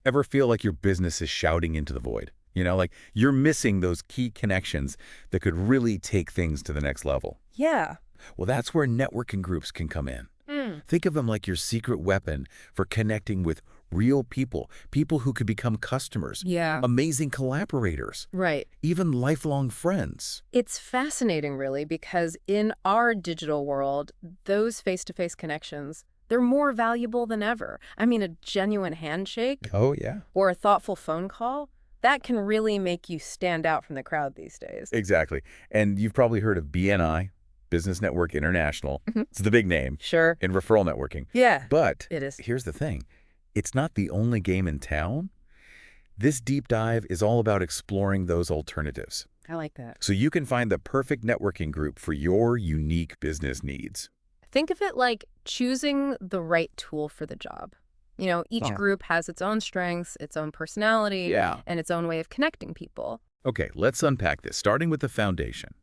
Ever feel like your business is shouting into the void? Like you're missing those key connections that could really take things to the next level. Yeah. Well, that's where networking groups can come in. Think of them like your secret weapon for connecting with real people who could become customers, Yeah. amazing collaborators, Right. even lifelong friends. It's fascinating, really, because in our digital world, those face-to-face connections, they're more valuable than ever. I mean, a genuine handshake Oh, yeah. or a thoughtful phone call, that can really make you stand out from the crowd these days. Exactly. And you've probably heard of BNI, Business Network International. Mhm. It's the big name Sure. in referral networking. Yeah, But it is. here's the thing. It's not the only game in town. This deep dive is all about exploring those alternatives, I like that. so you can find the perfect networking group for your unique business needs. Think of it like choosing the right tool for the job. Each Oh. group has its own strengths, its own personality, Yeah. and its own way of connecting people. Okay, let's unpack this, starting with the foundation.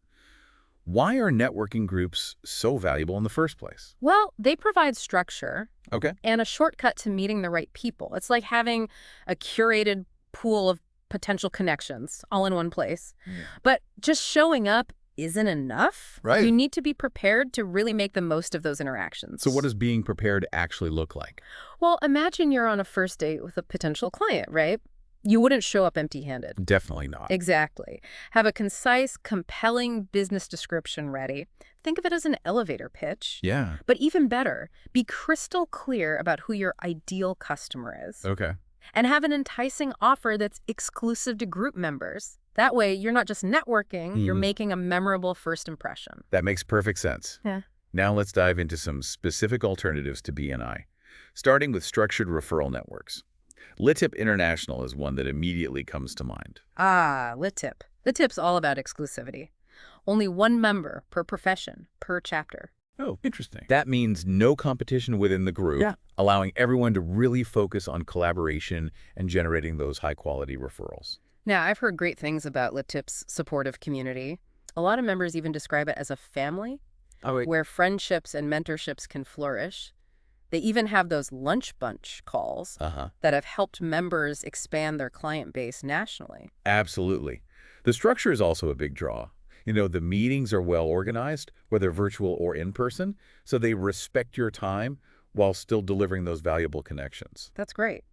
Why are networking groups so valuable in the first place? Well, they provide structure Okay. and a shortcut to meeting the right people. It's like having a curated pool of potential connections all in one place. Yeah. But just showing up isn't enough. Right. You need to be prepared to really make the most of those interactions. So what does being prepared actually look like? Well, imagine you're on a first date with a potential client, right? You wouldn't show up empty-handed. Definitely not. Exactly. Have a concise, compelling business description ready. Think of it as an elevator pitch. Yeah. But even better, be crystal clear about who your ideal customer is. Okay. And have an enticing offer that's exclusive to group members. That way, you're not just networking, you're making a memorable first impression. That makes perfect sense. Yeah. Now let's dive into some specific alternatives to BNI, starting with structured referral networks. LitTip International is one that immediately comes to mind. Ah, LitTip. LitTip's all about exclusivity. Only one member per profession, per chapter. Oh, interesting. That means no competition within the group, Yeah. allowing everyone to really focus on collaboration and generating those high-quality referrals. Now, I've heard great things about LitTip's supportive community. A lot of members even describe it as a family where friendships and mentorships can flourish. They even have those lunch bunch calls that have helped members expand their client base nationally. Absolutely. The structure is also a big draw. The meetings are well organized, whether virtual or in person, so they respect your time while still delivering those valuable connections. That's great.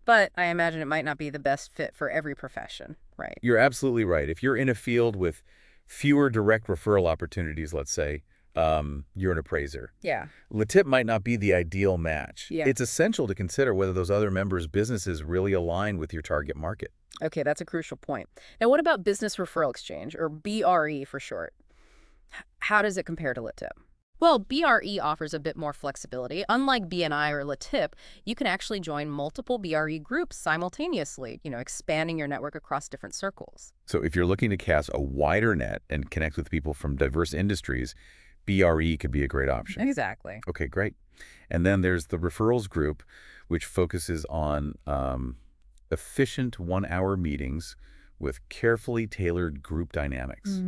But I imagine it might not be the best fit for every profession, right? You're absolutely right. If you're in a field with fewer direct referral opportunities, let's say, you're an appraiser. Yeah. LitTip might not be the ideal match. Yeah. It's essential to consider whether those other members' businesses really align with your target market. Okay, that's a crucial point. Now, what about Business Referral Exchange, or BRE for short? How does it compare to LitTip? Well, BRE offers a bit more flexibility. Unlike BNI or LitTip, you can actually join multiple BRE groups simultaneously, expanding your network across different circles. So if you're looking to cast a wider net and connect with people from diverse industries, BRE could be a great option. Exactly. Okay, great. And then there's the referrals group, which focuses on efficient one-hour meetings with carefully tailored group dynamics.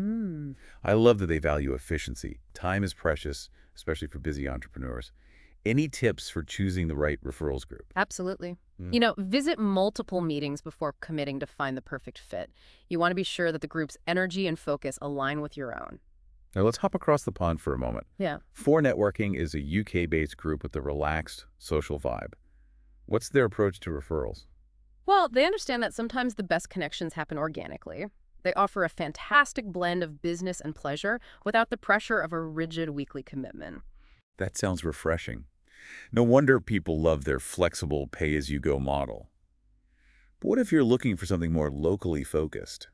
I love that they value efficiency. Time is precious, especially for busy entrepreneurs. Any tips for choosing the right referrals group? Absolutely. Visit multiple meetings before committing to find the perfect fit. You want to be sure that the group's energy and focus align with your own. Now let's hop across the pond for a moment. Yeah. For Networking is a UK-based group with a relaxed, social vibe. What's their approach to referrals? Well, they understand that sometimes the best connections happen organically. They offer a fantastic blend of business and pleasure without the pressure of a rigid weekly commitment. That sounds refreshing. No wonder people love their flexible pay-as-you-go model. But what if you're looking for something more locally focused?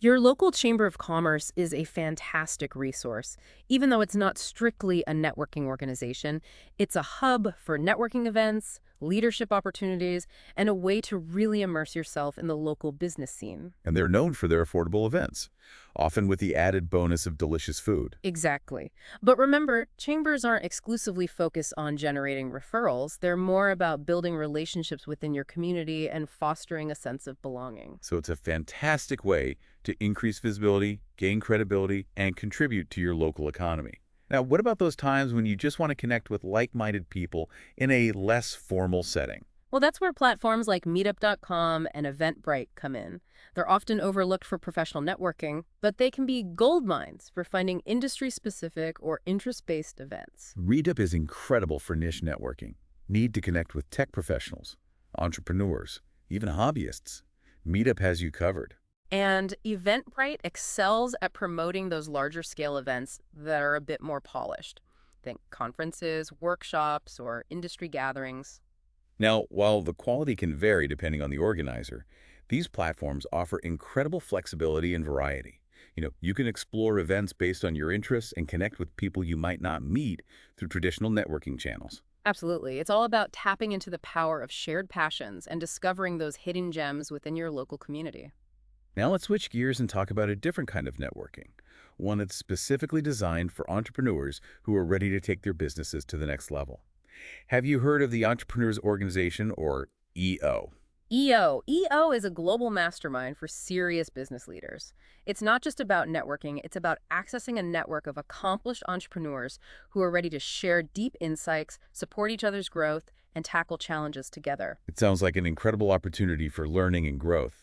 Your local Chamber of Commerce is a fantastic resource. Even though it's not strictly a networking organization, it's a hub for networking events, leadership opportunities, and a way to really immerse yourself in the local business scene. And they're known for their affordable events, often with the added bonus of delicious food. Exactly. But remember, chambers aren't exclusively focused on generating referrals. They're more about building relationships within your community and fostering a sense of belonging. So it's a fantastic way to increase visibility, gain credibility, and contribute to your local economy. Now, what about those times when you just want to connect with like-minded people in a less formal setting? Well, that's where platforms like Meetup.com and Eventbrite come in. They're often overlooked for professional networking, but they can be gold mines for finding industry-specific or interest-based events. Meetup is incredible for niche networking. Need to connect with tech professionals, entrepreneurs, even hobbyists. Meetup has you covered. And Eventbrite excels at promoting those larger scale events that are a bit more polished. Think conferences, workshops, or industry gatherings. Now, while the quality can vary depending on the organizer, these platforms offer incredible flexibility and variety. You can explore events based on your interests and connect with people you might not meet through traditional networking channels. Absolutely. It's all about tapping into the power of shared passions and discovering those hidden gems within your local community. Now let's switch gears and talk about a different kind of networking, one that's specifically designed for entrepreneurs who are ready to take their businesses to the next level. Have you heard of the Entrepreneurs Organization, or EO? EO is a global mastermind for serious business leaders. It's not just about networking, it's about accessing a network of accomplished entrepreneurs who are ready to share deep insights, support each other's growth, and tackle challenges together. It sounds like an incredible opportunity for learning and growth.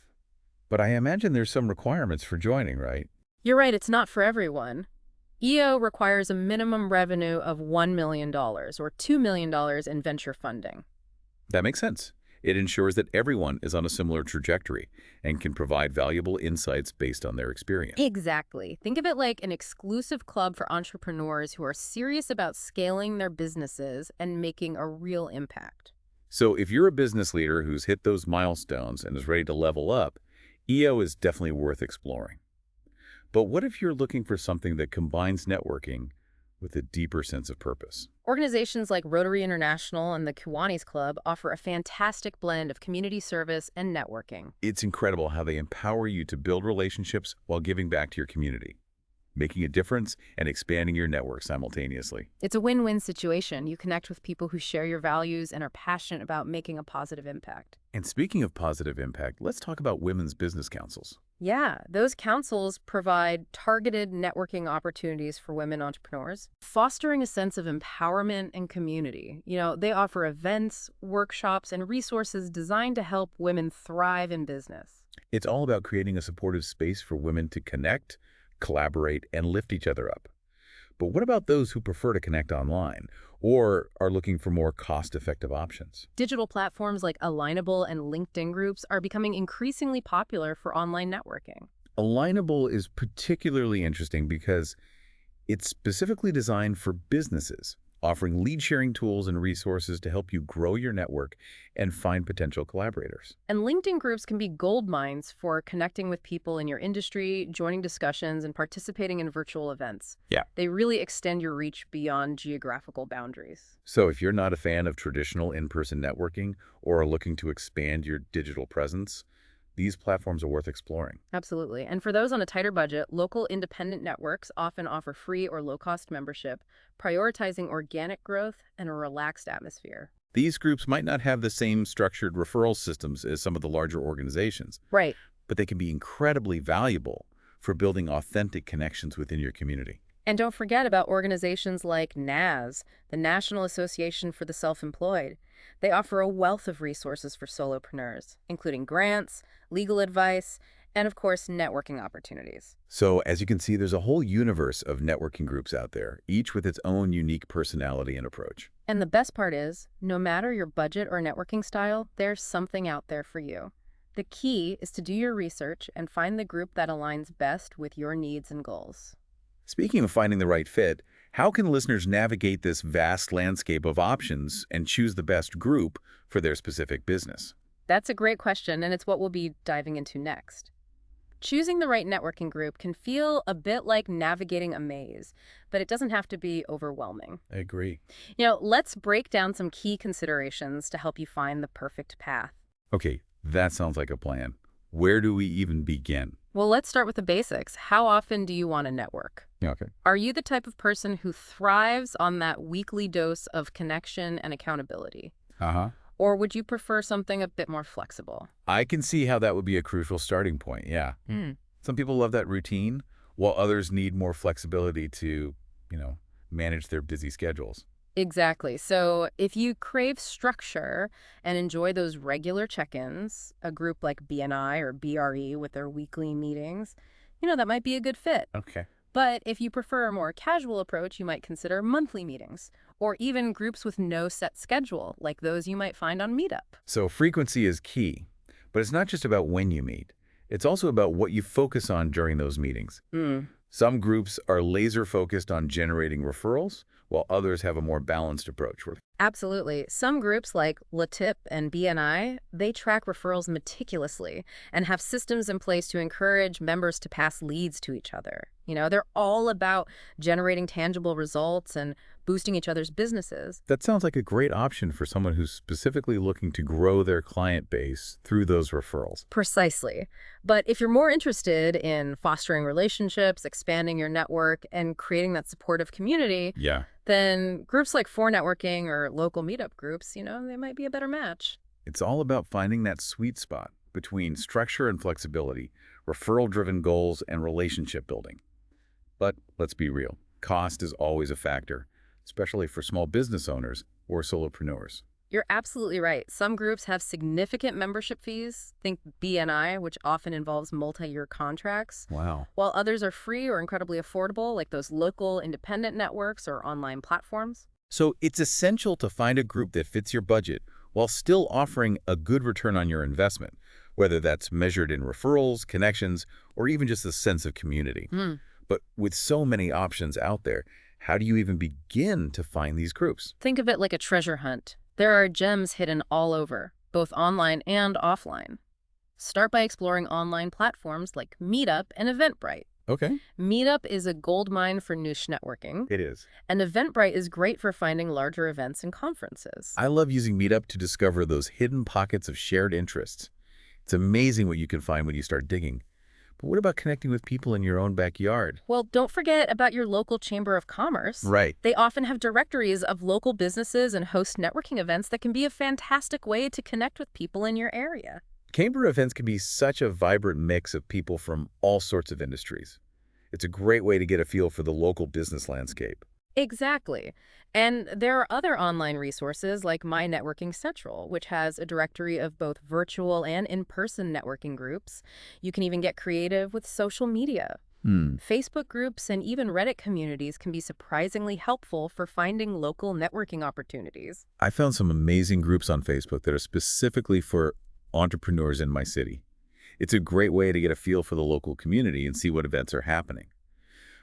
But I imagine there's some requirements for joining, right? You're right, it's not for everyone. EO requires a minimum revenue of $1 million or $2 million in venture funding. That makes sense. It ensures that everyone is on a similar trajectory and can provide valuable insights based on their experience. Exactly. Think of it like an exclusive club for entrepreneurs who are serious about scaling their businesses and making a real impact. So if you're a business leader who's hit those milestones and is ready to level up, EO is definitely worth exploring. But what if you're looking for something that combines networking with a deeper sense of purpose? Organizations like Rotary International and the Kiwanis Club offer a fantastic blend of community service and networking. It's incredible how they empower you to build relationships while giving back to your community, making a difference and expanding your network simultaneously. It's a win-win situation. You connect with people who share your values and are passionate about making a positive impact. And speaking of positive impact, let's talk about women's business councils. Yeah, those councils provide targeted networking opportunities for women entrepreneurs, fostering a sense of empowerment and community. They offer events, workshops, and resources designed to help women thrive in business. It's all about creating a supportive space for women to connect, collaborate, and lift each other up. But what about those who prefer to connect online or are looking for more cost-effective options? Digital platforms like Alignable and LinkedIn groups are becoming increasingly popular for online networking. Alignable is particularly interesting because it's specifically designed for businesses, offering lead-sharing tools and resources to help you grow your network and find potential collaborators. And LinkedIn groups can be gold mines for connecting with people in your industry, joining discussions, and participating in virtual events. Yeah. They really extend your reach beyond geographical boundaries. So if you're not a fan of traditional in-person networking or are looking to expand your digital presence, these platforms are worth exploring. Absolutely. And for those on a tighter budget, local independent networks often offer free or low-cost membership, prioritizing organic growth and a relaxed atmosphere. These groups might not have the same structured referral systems as some of the larger organizations, Right. but they can be incredibly valuable for building authentic connections within your community. And don't forget about organizations like NAS, the National Association for the Self-Employed. They offer a wealth of resources for solopreneurs, including grants, legal advice, and of course, networking opportunities. So as you can see, there's a whole universe of networking groups out there, each with its own unique personality and approach. And the best part is, no matter your budget or networking style, there's something out there for you. The key is to do your research and find the group that aligns best with your needs and goals. Speaking of finding the right fit, how can listeners navigate this vast landscape of options and choose the best group for their specific business? That's a great question, and it's what we'll be diving into next. Choosing the right networking group can feel a bit like navigating a maze, but it doesn't have to be overwhelming. I agree. Let's break down some key considerations to help you find the perfect path. Okay, that sounds like a plan. Where do we even begin? Well, let's start with the basics. How often do you want to network? Yeah, okay. Are you the type of person who thrives on that weekly dose of connection and accountability? Uh-huh. Or would you prefer something a bit more flexible? I can see how that would be a crucial starting point, yeah. Some people love that routine, while others need more flexibility to, manage their busy schedules. Exactly. So if you crave structure and enjoy those regular check-ins, a group like BNI or BRE with their weekly meetings, that might be a good fit. Okay. But if you prefer a more casual approach, you might consider monthly meetings or even groups with no set schedule, like those you might find on Meetup. So frequency is key, but it's not just about when you meet. It's also about what you focus on during those meetings. Hmm. Some groups are laser focused on generating referrals, while others have a more balanced approach. Absolutely. Some groups like LitTip and BNI, they track referrals meticulously and have systems in place to encourage members to pass leads to each other. They're all about generating tangible results and boosting each other's businesses. That sounds like a great option for someone who's specifically looking to grow their client base through those referrals. Precisely. But if you're more interested in fostering relationships, expanding your network, and creating that supportive community, Yeah. then groups like For Networking or local meetup groups, they might be a better match. It's all about finding that sweet spot between structure and flexibility, referral-driven goals, and relationship building. But let's be real, cost is always a factor, especially for small business owners or solopreneurs. You're absolutely right. Some groups have significant membership fees, think BNI, which often involves multi-year contracts, Wow. while others are free or incredibly affordable, like those local independent networks or online platforms. So it's essential to find a group that fits your budget while still offering a good return on your investment, whether that's measured in referrals, connections, or even just a sense of community. Hmm. But with so many options out there, how do you even begin to find these groups? Think of it like a treasure hunt. There are gems hidden all over, both online and offline. Start by exploring online platforms like Meetup and Eventbrite. Okay. Meetup is a goldmine for niche networking, It is. and Eventbrite is great for finding larger events and conferences. I love using Meetup to discover those hidden pockets of shared interests. It's amazing what you can find when you start digging. But what about connecting with people in your own backyard? Well, don't forget about your local chamber of commerce. Right. They often have directories of local businesses and host networking events that can be a fantastic way to connect with people in your area. Chamber events can be such a vibrant mix of people from all sorts of industries. It's a great way to get a feel for the local business landscape. Exactly. And there are other online resources like My Networking Central, which has a directory of both virtual and in-person networking groups. You can even get creative with social media. Facebook groups and even Reddit communities can be surprisingly helpful for finding local networking opportunities. I found some amazing groups on Facebook that are specifically for entrepreneurs in my city. It's a great way to get a feel for the local community and see what events are happening.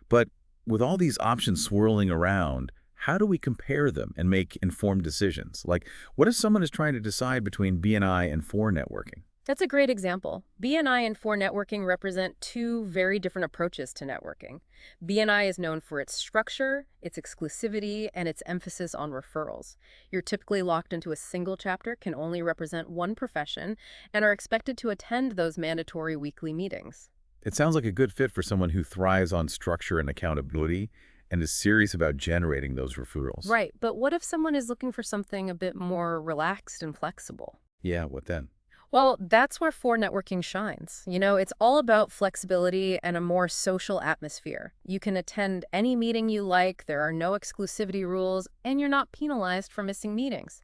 But with all these options swirling around, how do we compare them and make informed decisions? Like, what if someone is trying to decide between BNI and For Networking? That's a great example. BNI and For Networking represent two very different approaches to networking. BNI is known for its structure, its exclusivity, and its emphasis on referrals. You're typically locked into a single chapter, can only represent one profession, and are expected to attend those mandatory weekly meetings. It sounds like a good fit for someone who thrives on structure and accountability and is serious about generating those referrals. Right, but what if someone is looking for something a bit more relaxed and flexible? Yeah, what then? Well, that's where For Networking shines. It's all about flexibility and a more social atmosphere. You can attend any meeting you like, there are no exclusivity rules, and you're not penalized for missing meetings.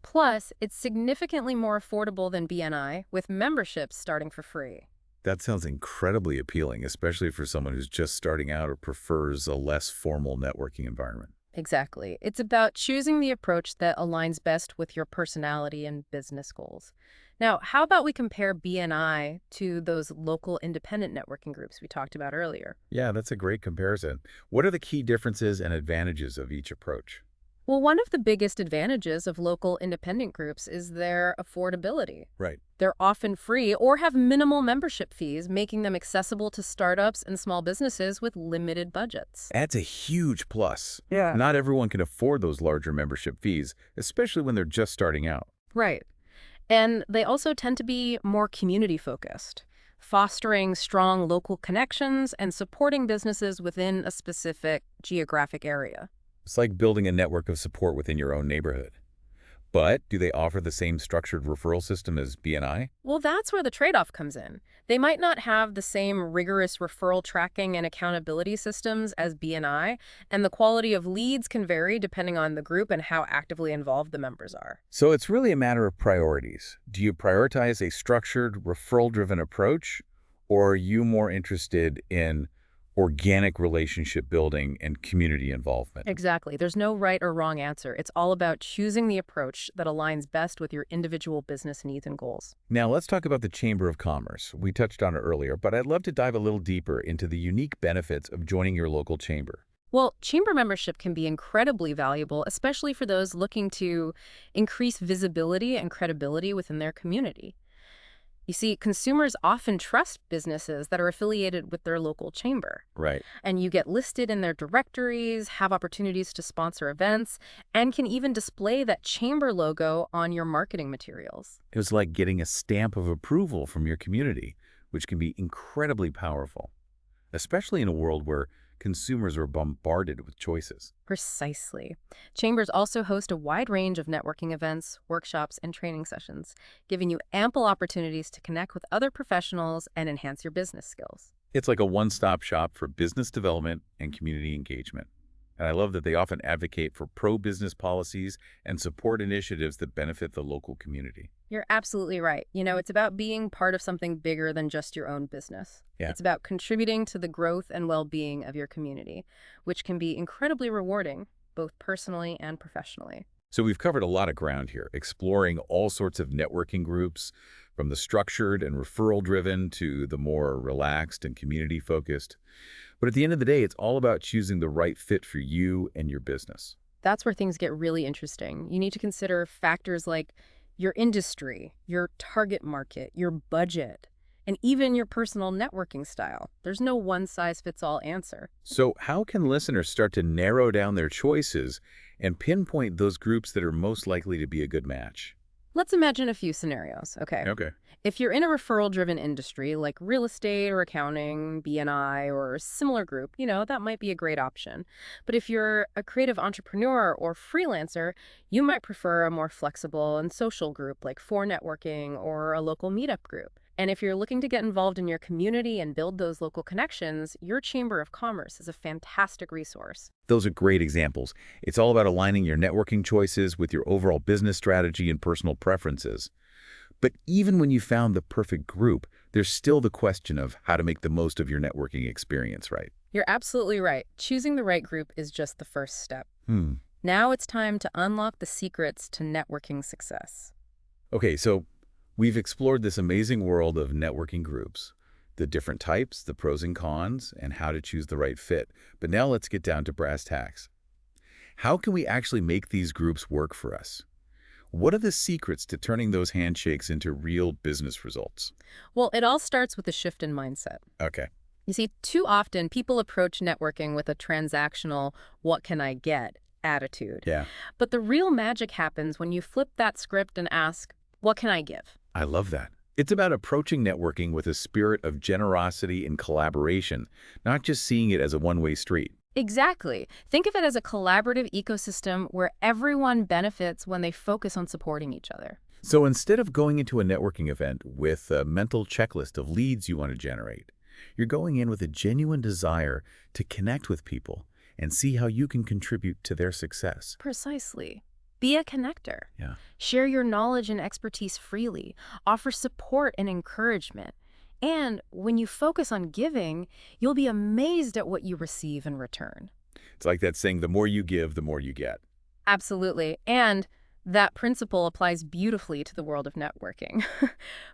Plus, it's significantly more affordable than BNI, with memberships starting for free. That sounds incredibly appealing, especially for someone who's just starting out or prefers a less formal networking environment. Exactly. It's about choosing the approach that aligns best with your personality and business goals. Now, how about we compare BNI to those local independent networking groups we talked about earlier? Yeah, that's a great comparison. What are the key differences and advantages of each approach? Well, one of the biggest advantages of local independent groups is their affordability. Right. They're often free or have minimal membership fees, making them accessible to startups and small businesses with limited budgets. That's a huge plus. Yeah. Not everyone can afford those larger membership fees, especially when they're just starting out. Right. And they also tend to be more community-focused, fostering strong local connections and supporting businesses within a specific geographic area. It's like building a network of support within your own neighborhood. But do they offer the same structured referral system as BNI? Well, that's where the trade-off comes in. They might not have the same rigorous referral tracking and accountability systems as BNI, and the quality of leads can vary depending on the group and how actively involved the members are. So it's really a matter of priorities. Do you prioritize a structured, referral-driven approach, or are you more interested in organic relationship building and community involvement? Exactly. There's no right or wrong answer. It's all about choosing the approach that aligns best with your individual business needs and goals. Now, let's talk about the Chamber of Commerce. We touched on it earlier, but I'd love to dive a little deeper into the unique benefits of joining your local chamber. Well, chamber membership can be incredibly valuable, especially for those looking to increase visibility and credibility within their community. You see, consumers often trust businesses that are affiliated with their local chamber. Right. And you get listed in their directories, have opportunities to sponsor events, and can even display that chamber logo on your marketing materials. It was like getting a stamp of approval from your community, which can be incredibly powerful, especially in a world where consumers are bombarded with choices. Precisely. Chambers also host a wide range of networking events, workshops, and training sessions, giving you ample opportunities to connect with other professionals and enhance your business skills. It's like a one-stop shop for business development and community engagement. And I love that they often advocate for pro-business policies and support initiatives that benefit the local community. You're absolutely right. It's about being part of something bigger than just your own business. Yeah. It's about contributing to the growth and well-being of your community, which can be incredibly rewarding, both personally and professionally. So we've covered a lot of ground here, exploring all sorts of networking groups, from the structured and referral-driven to the more relaxed and community-focused. But at the end of the day, it's all about choosing the right fit for you and your business. That's where things get really interesting. You need to consider factors like your industry, your target market, your budget, and even your personal networking style. There's no one-size-fits-all answer. So how can listeners start to narrow down their choices and pinpoint those groups that are most likely to be a good match? Let's imagine a few scenarios, okay? Okay. If you're in a referral-driven industry like real estate or accounting, BNI, or a similar group, that might be a great option. But if you're a creative entrepreneur or freelancer, you might prefer a more flexible and social group like For Networking or a local meetup group. And if you're looking to get involved in your community and build those local connections, your Chamber of Commerce is a fantastic resource. Those are great examples. It's all about aligning your networking choices with your overall business strategy and personal preferences. But even when you found the perfect group, there's still the question of how to make the most of your networking experience, right? You're absolutely right. Choosing the right group is just the first step. Now it's time to unlock the secrets to networking success. Okay, so we've explored this amazing world of networking groups, the different types, the pros and cons, and how to choose the right fit. But now let's get down to brass tacks. How can we actually make these groups work for us? What are the secrets to turning those handshakes into real business results? Well, it all starts with a shift in mindset. Okay. You see, too often people approach networking with a transactional, what can I get attitude. Yeah. But the real magic happens when you flip that script and ask, what can I give? I love that. It's about approaching networking with a spirit of generosity and collaboration, not just seeing it as a one-way street. Exactly. Think of it as a collaborative ecosystem where everyone benefits when they focus on supporting each other. So instead of going into a networking event with a mental checklist of leads you want to generate, you're going in with a genuine desire to connect with people and see how you can contribute to their success. Precisely. Be a connector. Yeah. Share your knowledge and expertise freely. Offer support and encouragement. And when you focus on giving, you'll be amazed at what you receive in return. It's like that saying, the more you give, the more you get. Absolutely. And that principle applies beautifully to the world of networking.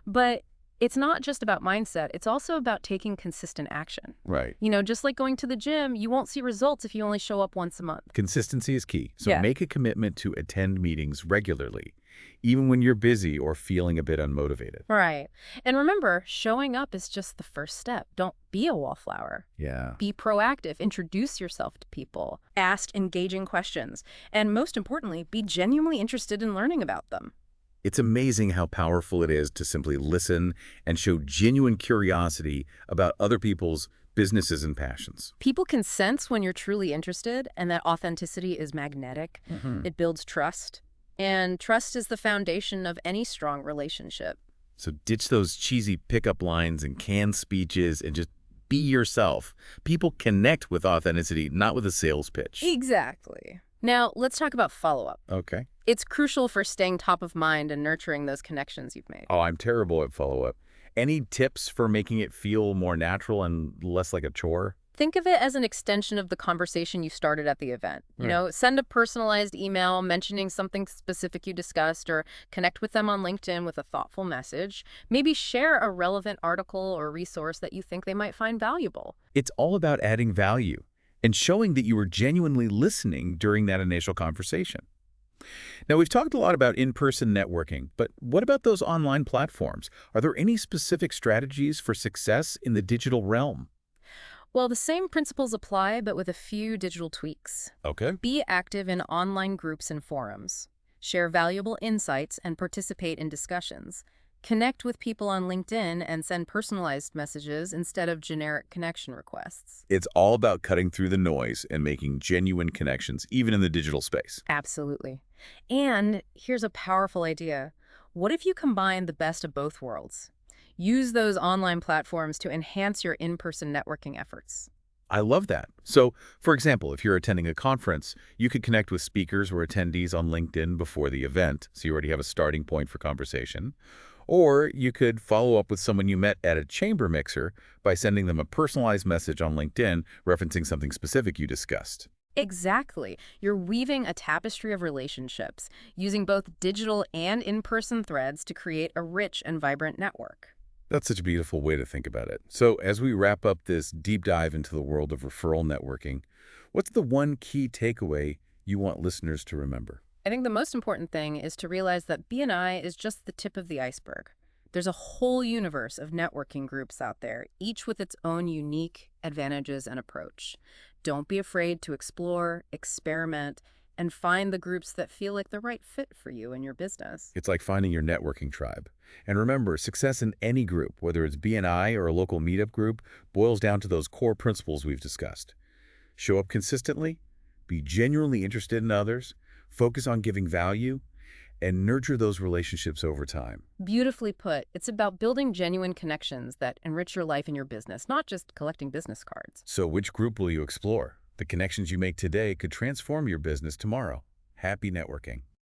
But it's not just about mindset. It's also about taking consistent action. Right. Just like going to the gym, you won't see results if you only show up once a month. Consistency is key. So Yeah. make a commitment to attend meetings regularly, even when you're busy or feeling a bit unmotivated. Right. And remember, showing up is just the first step. Don't be a wallflower. Yeah. Be proactive. Introduce yourself to people. Ask engaging questions. And most importantly, be genuinely interested in learning about them. It's amazing how powerful it is to simply listen and show genuine curiosity about other people's businesses and passions. People can sense when you're truly interested, and that authenticity is magnetic. It builds trust. And trust is the foundation of any strong relationship. So ditch those cheesy pickup lines and canned speeches and just be yourself. People connect with authenticity, not with a sales pitch. Exactly. Now, let's talk about follow-up. Okay. It's crucial for staying top of mind and nurturing those connections you've made. Oh, I'm terrible at follow-up. Any tips for making it feel more natural and less like a chore? Think of it as an extension of the conversation you started at the event. Send a personalized email mentioning something specific you discussed, or connect with them on LinkedIn with a thoughtful message. Maybe share a relevant article or resource that you think they might find valuable. It's all about adding value and showing that you were genuinely listening during that initial conversation. Now, we've talked a lot about in-person networking, but what about those online platforms? Are there any specific strategies for success in the digital realm? Well, the same principles apply, but with a few digital tweaks. Okay. Be active in online groups and forums. Share valuable insights and participate in discussions. Connect with people on LinkedIn and send personalized messages instead of generic connection requests. It's all about cutting through the noise and making genuine connections, even in the digital space. Absolutely. And here's a powerful idea. What if you combine the best of both worlds? Use those online platforms to enhance your in-person networking efforts. I love that. So, for example, if you're attending a conference, you could connect with speakers or attendees on LinkedIn before the event, so you already have a starting point for conversation. Or you could follow up with someone you met at a chamber mixer by sending them a personalized message on LinkedIn referencing something specific you discussed. Exactly. You're weaving a tapestry of relationships, using both digital and in-person threads to create a rich and vibrant network. That's such a beautiful way to think about it. So as we wrap up this deep dive into the world of referral networking, what's the one key takeaway you want listeners to remember? I think the most important thing is to realize that B&I is just the tip of the iceberg. There's a whole universe of networking groups out there, each with its own unique advantages and approach. Don't be afraid to explore, experiment, and find the groups that feel like the right fit for you and your business. It's like finding your networking tribe. And remember, success in any group, whether it's B&I or a local meetup group, boils down to those core principles we've discussed. Show up consistently, be genuinely interested in others, focus on giving value, and nurture those relationships over time. Beautifully put. It's about building genuine connections that enrich your life and your business, not just collecting business cards. So which group will you explore? The connections you make today could transform your business tomorrow. Happy networking.